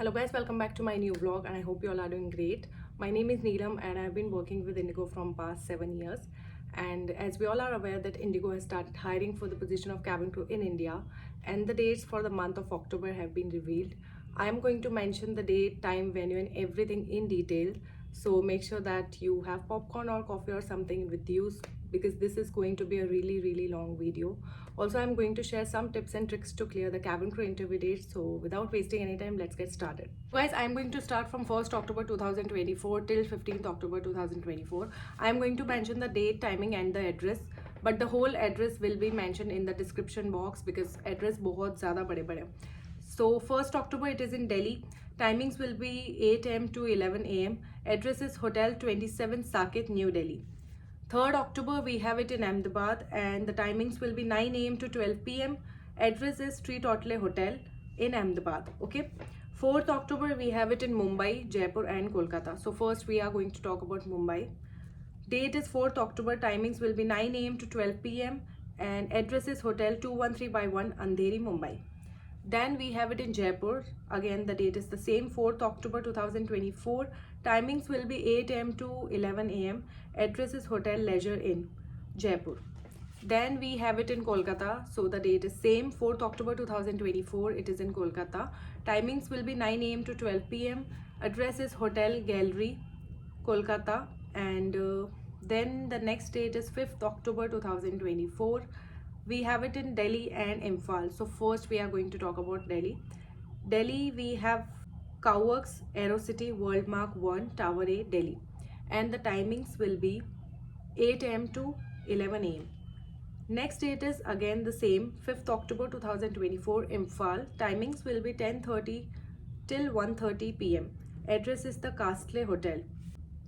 Hello guys, welcome back to my new vlog and I hope you all are doing great. My name is Neelam and I've been working with Indigo from past 7 years. And as we all are aware that Indigo has started hiring for the position of cabin crew in India and the dates for the month of October have been revealed. I am going to mention the date, time, venue and everything in detail. So make sure that you have popcorn or coffee or something with you because this is going to be a really long video. Also, I'm going to share some tips and tricks to clear the cabin crew interview date. So without wasting any time, let's get started. Guys, I'm going to start from 1st October 2024 till 15th October 2024. I'm going to mention the date, timing and the address. But the whole address will be mentioned in the description box because address बहुत ज़्यादा बड़े-बड़े. So 1st October it is in Delhi. Timings will be 8 am to 11 am. Address is Hotel 27 Saket, New Delhi. 3rd October we have it in Ahmedabad and the timings will be 9 am to 12 pm. Address is Street Otley Hotel in Ahmedabad. Okay. 4th October we have it in Mumbai, Jaipur and Kolkata. So first we are going to talk about Mumbai. Date is 4th October. Timings will be 9 am to 12 pm and address is Hotel 213 by 1 Andheri, Mumbai. Then we have it in Jaipur. Again, the date is the same, 4th October 2024. Timings will be 8 am to 11 am. Address is Hotel Leisure Inn, Jaipur. Then we have it in Kolkata. So the date is same, 4th October 2024. It is in Kolkata. Timings will be 9 am to 12 pm. Address is Hotel Gallery, Kolkata. And then the next date is 5th October 2024. We have it in Delhi and Imphal. So first we are going to talk about Delhi. Delhi we have Coworks, Aerocity, Worldmark 1, Tower A, Delhi. And the timings will be 8 am to 11 am. Next date is again the same, 5th October 2024, Imphal. Timings will be 10:30 till 1:30 pm. Address is the Castle Hotel.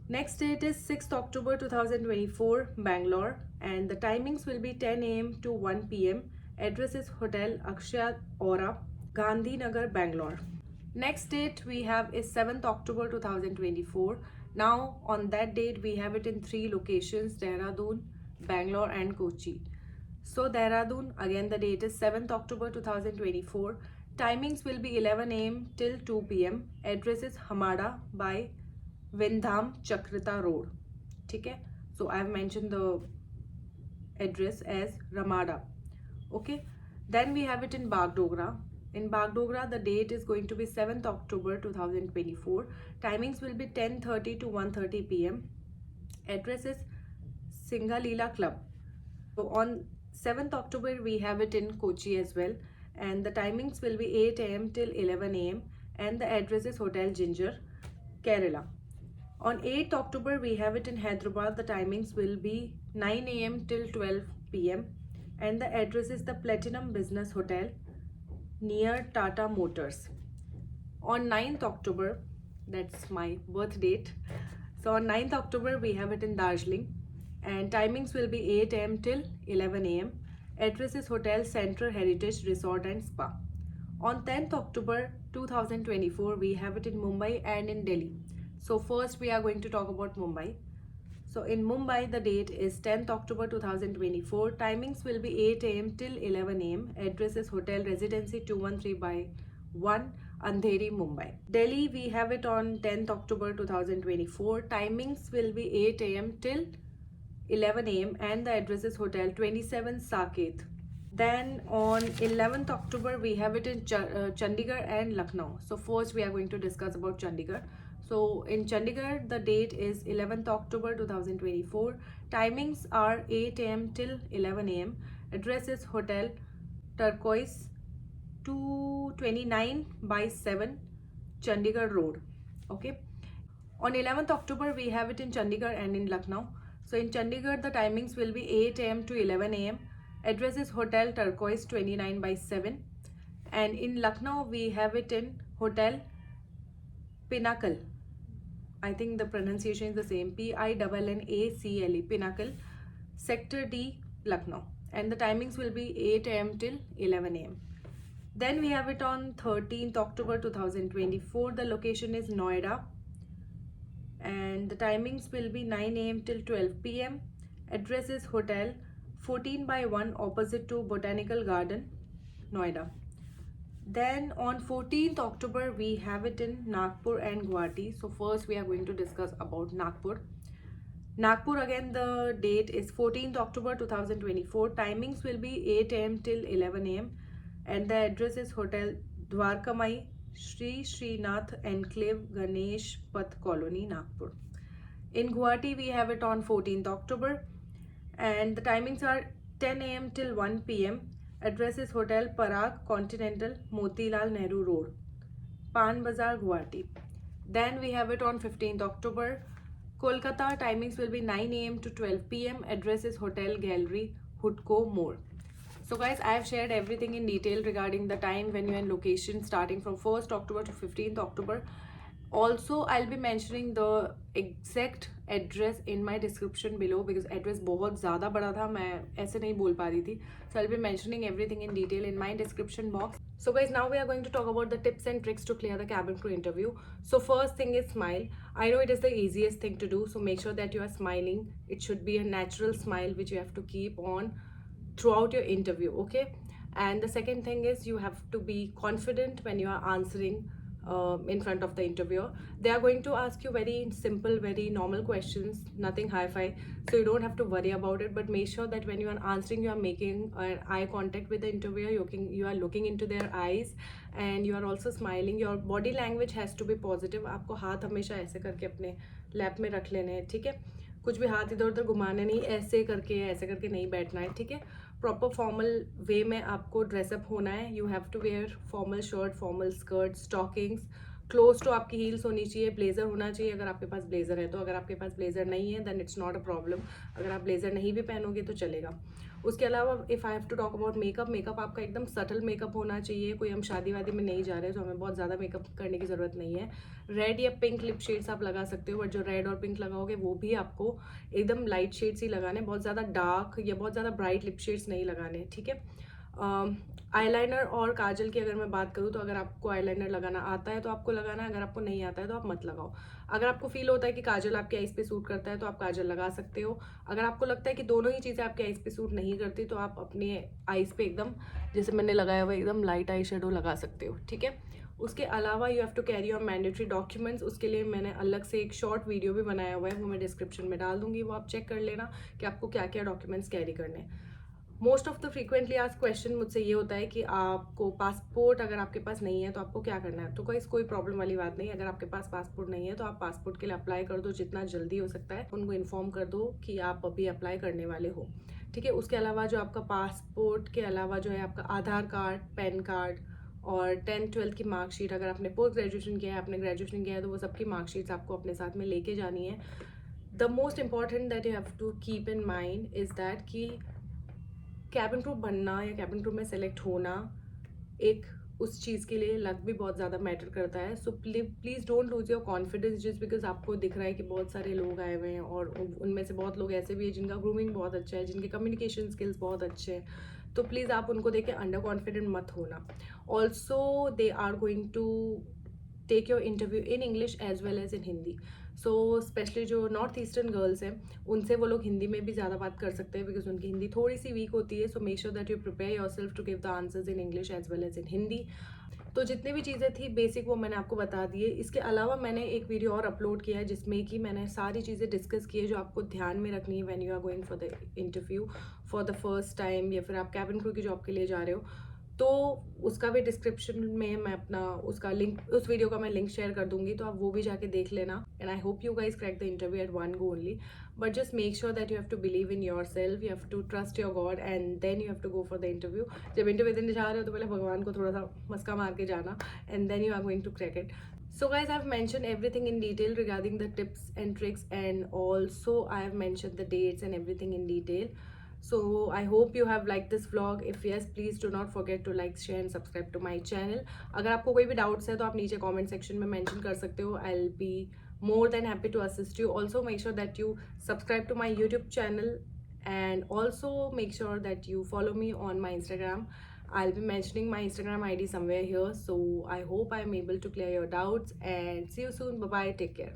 Next date is 6th October 2024, Bangalore, and the timings will be 10 am to 1 pm. Address is Hotel Akshaya Aura, Gandhinagar, Bangalore. Next date we have is 7th October 2024. Now on that date we have it in 3 locations, Dehradun, Bangalore and Kochi. So Dehradun, again the date is 7th October 2024. Timings will be 11 am till 2 pm. Address is Hamada by Vindham Chakrita Road. Okay, so I have mentioned the address as Ramada. Okay, then we have it in Bagdogra. In Bagdogra the date is going to be 7th October 2024. Timings will be 10:30 to 1:30 pm. Address is Singalila Club. So on 7th October we have it in Kochi as well and the timings will be 8 am till 11 am and the address is Hotel Ginger, Kerala. On 8th October we have it in Hyderabad. The timings will be 9 am till 12 pm and the address is the Platinum Business Hotel near Tata Motors. On 9th October, that's my birth date. So on 9th October we have it in Darjeeling and timings will be 8 am till 11 am. Address is Hotel Central Heritage Resort and Spa. On 10th October 2024 we have it in Mumbai and in Delhi. So first we are going to talk about Mumbai. So in Mumbai the date is 10th October 2024. Timings will be 8 am till 11 am. Address is Hotel Residency 213 by 1 Andheri, Mumbai. Delhi we have it on 10th October 2024. Timings will be 8 am till 11 am and the address is Hotel 27 Saket. Then on 11th October we have it in Chandigarh and Lucknow. So first we are going to discuss about Chandigarh. So in Chandigarh the date is 11th October 2024. Timings are 8 am till 11 am. Address is Hotel Turquoise 229 by 7 Chandigarh Road. Okay. On 11th October we have it in Chandigarh and in Lucknow. So in Chandigarh the timings will be 8 am to 11 am. Address is Hotel Turquoise 29 by 7. And in Lucknow we have it in Hotel Pinnacle. I think the pronunciation is the same, Pinnacle, Pinnacle, Sector D, Lucknow. And the timings will be 8 am till 11 am. Then we have it on 13th October 2024. The location is Noida. And the timings will be 9 am till 12 pm. Address is Hotel 14 by 1 opposite to Botanical Garden, Noida. Then on 14th October we have it in Nagpur and Guwahati. So first we are going to discuss about Nagpur. Nagpur, again the date is 14th October 2024. Timings will be 8 a.m. till 11 a.m. and the address is Hotel Dwarkamai, Sri Srinath Enclave, Ganesh Path Colony, Nagpur. In Guwahati we have it on 14th October and the timings are 10 a.m. till 1 p.m. Address is Hotel Parag Continental, Motilal Nehru Road, Pan Bazaar, Guwahati. Then we have it on 15th October. Kolkata, timings will be 9 a.m. to 12 p.m. Address is Hotel Gallery, Hudko More. So guys, I have shared everything in detail regarding the time, venue and location starting from 1st October to 15th October. Also, I'll be mentioning the exact address in my description below because address बहुत ज़्यादा बड़ा था, मैं ऐसे नहीं बोल पा रही थी. So I'll be mentioning everything in detail in my description box. So guys, now we are going to talk about the tips and tricks to clear the cabin crew interview. So first thing is smile. I know it is the easiest thing to do, so make sure that you are smiling. It should be a natural smile which you have to keep on throughout your interview, okay? And the second thing is you have to be confident when you are answering in front of the interviewer. They are going to ask you very simple, very normal questions, nothing hi-fi, so you don't have to worry about it. But make sure that when you are answering, you are making eye contact with the interviewer, you are looking into their eyes and you are also smiling. Your body language has to be positive. आपको हाथ हमेशा ऐसे करके अपने lap में रख लेने हैं, ठीक है? कुछ भी हाथ इधर उधर घुमाने नहीं, ऐसे करके नहीं बैठना है, ठीक है? प्रॉपर फॉर्मल वे में आपको ड्रेसअप होना है. You have to wear formal shirt, formal skirt, stockings, close to आपकी हील्स होनी चाहिए, ब्लेजर होना चाहिए अगर आपके पास ब्लेजर है तो. अगर आपके पास ब्लेजर नहीं है then it's not a problem. अगर आप ब्लेजर नहीं भी पहनोगे तो चलेगा. उसके अलावा if I have to talk about makeup आपका एकदम सटल मेकअप होना चाहिए. कोई हम शादी वादी में नहीं जा रहे तो हमें बहुत ज़्यादा मेकअप करने की ज़रूरत नहीं है. रेड या पिंक लिप शेड्स आप लगा सकते हो, बट जो रेड और पिंक लगाओगे वो भी आपको एकदम लाइट शेड्स ही लगाने, बहुत ज़्यादा डार्क या बहुत ज़्यादा ब्राइट लिप शेड्स नहीं लगाने, ठीक है? आईलाइनर और काजल की अगर मैं बात करूँ तो अगर आपको आईलाइनर लगाना आता है तो आपको लगाना है, अगर आपको नहीं आता है तो आप मत लगाओ. अगर आपको फील होता है कि काजल आपके आईज पे सूट करता है तो आप काजल लगा सकते हो. अगर आपको लगता है कि दोनों ही चीज़ें आपके आईज पे सूट नहीं करती तो आप अपने आईज पे एकदम जैसे मैंने लगाया हुआ एकदम लाइट आई शेडो लगा सकते हो, ठीक है? उसके अलावा you have to carry your mandatory documents. उसके लिए मैंने अलग से एक शॉर्ट वीडियो भी बनाया हुआ है, वो मैं डिस्क्रिप्शन में डाल दूंगी, वो आप चेक कर लेना कि आपको क्या क्या डॉक्यूमेंट्स कैरी करने हैं. Most of the frequently asked question मुझसे ये होता है कि आपको पासपोर्ट अगर आपके पास नहीं है तो आपको क्या करना है. तो कोई प्रॉब्लम वाली बात नहीं. अगर आपके पास पासपोर्ट नहीं है तो आप पासपोर्ट के लिए अप्लाई कर दो जितना जल्दी हो सकता है. उनको इन्फॉर्म कर दो कि आप अभी अप्लाई करने वाले हो, ठीक है? उसके अलावा जो आपका पासपोर्ट के अलावा जो है आपका आधार कार्ड, पैन कार्ड और 10th-12th की मार्कशीट, अगर आपने पोस्ट ग्रेजुएशन किया है, आपने ग्रेजुएशन किया है तो वो सबकी मार्कशीट्स आपको अपने साथ में लेके जानी है. The most important that you have to keep in mind is that कि कैबिन क्रू बनना या कैबिन क्रू में सेलेक्ट होना एक उस चीज़ के लिए लक भी बहुत ज़्यादा मैटर करता है. So please don't lose your confidence just because आपको दिख रहा है कि बहुत सारे लोग आए हुए हैं और उनमें से बहुत लोग ऐसे भी हैं जिनका ग्रूमिंग बहुत अच्छा है, जिनके कम्युनिकेशन स्किल्स बहुत अच्छे हैं. तो प्लीज़ आप उनको देख के अंडर कॉन्फिडेंट मत होना. Also they are going to take your interview in English as well as in Hindi. So specially जो नॉर्थ ईस्टर्न गर्ल्स हैं उनसे वो लोग हिंदी में भी ज़्यादा बात कर सकते हैं बिकॉज उनकी हिंदी थोड़ी सी वीक होती है. So make sure that you prepare your self to give the answers in English as well as in Hindi. तो जितनी भी चीज़ें थी बेसिक वो मैंने आपको बता दी है. इसके अलावा मैंने एक वीडियो और अपलोड किया है जिसमें कि मैंने सारी चीज़ें डिस्कस की है जो आपको ध्यान में रखनी है when you are going for the interview for the first time या फिर आप कैबिन क्रू की जॉब के लिए जा रहे हो. तो उसका भी डिस्क्रिप्शन में मैं अपना उसका लिंक, उस वीडियो का मैं लिंक शेयर कर दूंगी, तो आप वो भी जाके देख लेना. And I hope you guys crack the interview at one go only. But just make sure that you have to believe in your self, you have to trust your God and then you have to go for the interview. जब interview देने जा रहे हो तो पहले भगवान को थोड़ा सा मस्का मार के जाना and then you are going to crack it. So guys, I've mentioned everything in detail regarding the tips and tricks, and also I have mentioned the dates and everything in detail. So I hope you have liked this vlog. If yes, please do not forget to like, share and subscribe to my channel. अगर आपको कोई भी doubts है तो आप नीचे comment section में mention कर सकते हो. I'll be more than happy to assist you. Also make sure that you subscribe to my YouTube channel and also make sure that you follow me on my Instagram. I'll be mentioning my Instagram ID somewhere here. So I hope I am able to clear your doubts and see you soon. Bye bye. Take care.